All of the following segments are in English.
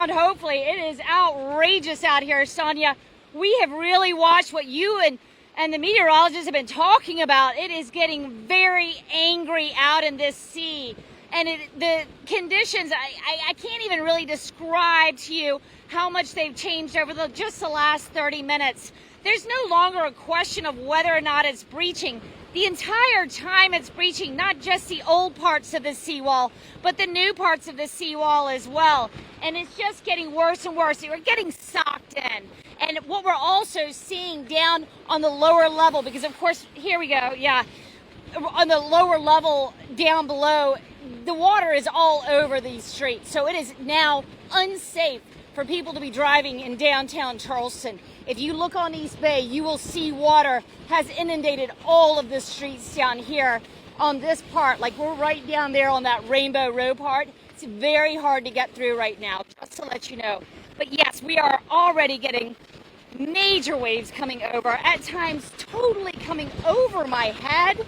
Hopefully. It is outrageous out here, Sonia. We have really watched what you and the meteorologists have been talking about. It is getting very angry out in this sea. And the conditions, I can't even really describe to you how much they've changed over just the last 30 minutes. There's no longer a question of whether or not it's breaching. The entire time it's breaching, not just the old parts of the seawall, but the new parts of the seawall as well. And it's just getting worse and worse. We're getting socked in. And what we're also seeing down on the lower level, because of course, here we go, yeah, on the lower level down below, the water is all over these streets. So it is now unsafe for people to be driving in downtown Charleston. If you look on East Bay, you will see water has inundated all of the streets down here on this part. Like we're right down there on that Rainbow Row part. It's very hard to get through right now, just to let you know. But yes, we are already getting major waves coming over, at times totally coming over my head.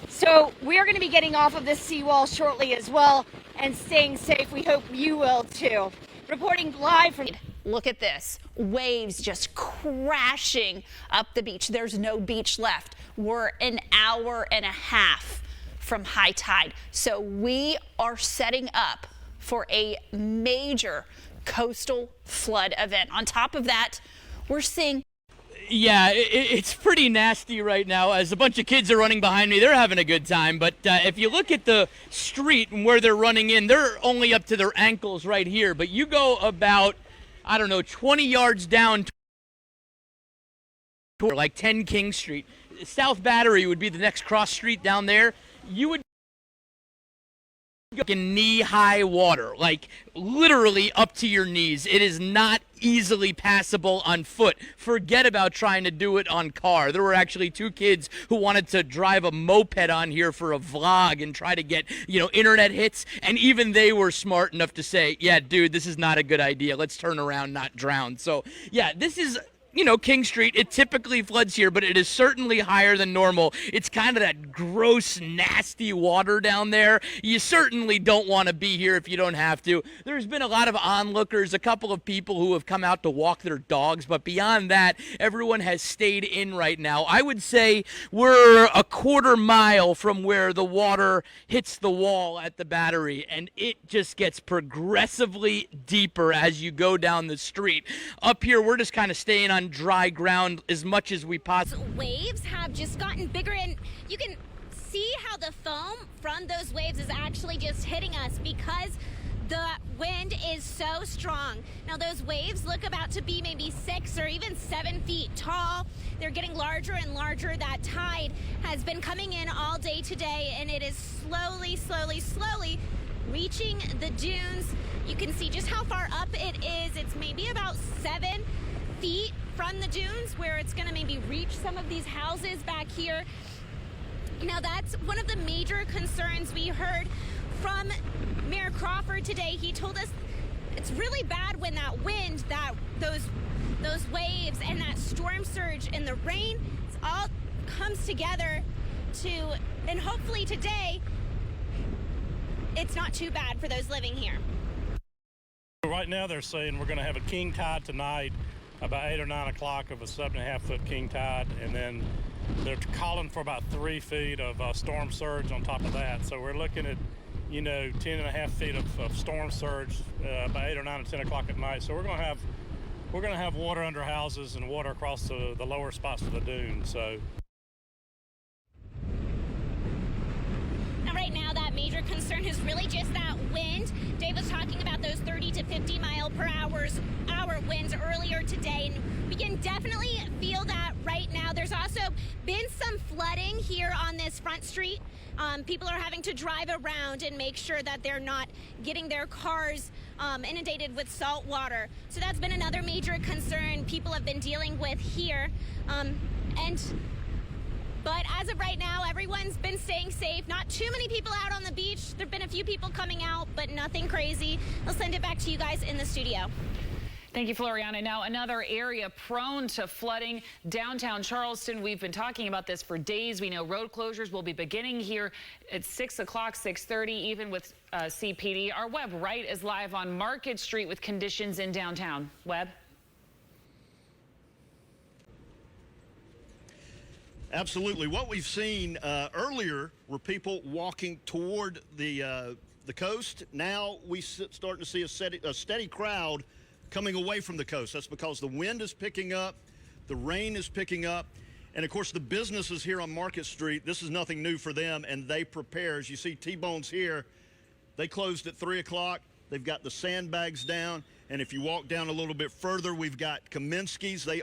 So we're going to be getting off of this seawall shortly as well and staying safe. We hope you will too. Reporting live from... Look at this. Waves just crashing up the beach. There's no beach left. We're an hour and a half from high tide. So we are setting up for a major coastal flood event. On top of that, we're seeing... Yeah, it's pretty nasty right now. As a bunch of kids are running behind me, they're having a good time. But if you look at the street and where they're running in, they're only up to their ankles right here. But you go about, I don't know, 20 yards down, like 10 King Street. South Battery would be the next cross street down there. You would in knee-high water, like literally up to your knees. It is not easily passable on foot. Forget about trying to do it on car. There were actually two kids who wanted to drive a moped on here for a vlog and try to get, internet hits, and even they were smart enough to say, yeah, dude, this is not a good idea. Let's turn around, not drown. So, yeah, this is... King Street, it typically floods here, but it is certainly higher than normal. It's kind of that gross, nasty water down there. You certainly don't want to be here if you don't have to. There's been a lot of onlookers, a couple of people who have come out to walk their dogs, but beyond that, everyone has stayed in right now. I would say we're a quarter mile from where the water hits the wall at the Battery, and it just gets progressively deeper as you go down the street. Up here, we're just kind of staying on dry ground as much as we possibly. Waves have just gotten bigger, and you can see how the foam from those waves is actually just hitting us because the wind is so strong. Now those waves look about to be maybe 6 or even 7 feet tall. They're getting larger and larger. That tide has been coming in all day today, and it is slowly reaching the dunes. You can see just how far up it is. It's maybe about 7 feet from the dunes, where it's going to maybe reach some of these houses back here. Now that's one of the major concerns we heard from Mayor Crawford today. He told us it's really bad when that wind, those waves and that storm surge and the rain, it all comes together and hopefully today it's not too bad for those living here. Right now they're saying we're going to have a king tide tonight, about 8 or 9 o'clock of a 7.5-foot king tide, and then they're calling for about 3 feet of storm surge on top of that. So we're looking at, 10.5 feet of storm surge by 8 or 9 or 10 o'clock at night. So we're going to have water under houses and water across the lower spots of the dune. So. Right now, that major concern is really just that wind. Dave was talking about those 30 to 50 mile per hour winds earlier today, and we can definitely feel that right now. There's also been some flooding here on this front street. People are having to drive around and make sure that they're not getting their cars inundated with salt water. So that's been another major concern people have been dealing with here. But as of right now, everyone's been staying safe. Not too many people out on the beach. There have been a few people coming out, but nothing crazy. I'll send it back to you guys in the studio. Thank you, Floriana. Now, another area prone to flooding, downtown Charleston. We've been talking about this for days. We know road closures will be beginning here at 6 o'clock, 6:30, even with CPD. Our Webb Wright is live on Market Street with conditions in downtown. Webb? Absolutely. What we've seen earlier were people walking toward the coast. Now we starting to see a steady crowd coming away from the coast. That's because the wind is picking up, the rain is picking up, and of course the businesses here on Market Street, this is nothing new for them, and they prepare. As you see T-Bones here, they closed at 3 o'clock. They've got the sandbags down, and if you walk down a little bit further, we've got Kaminsky's. They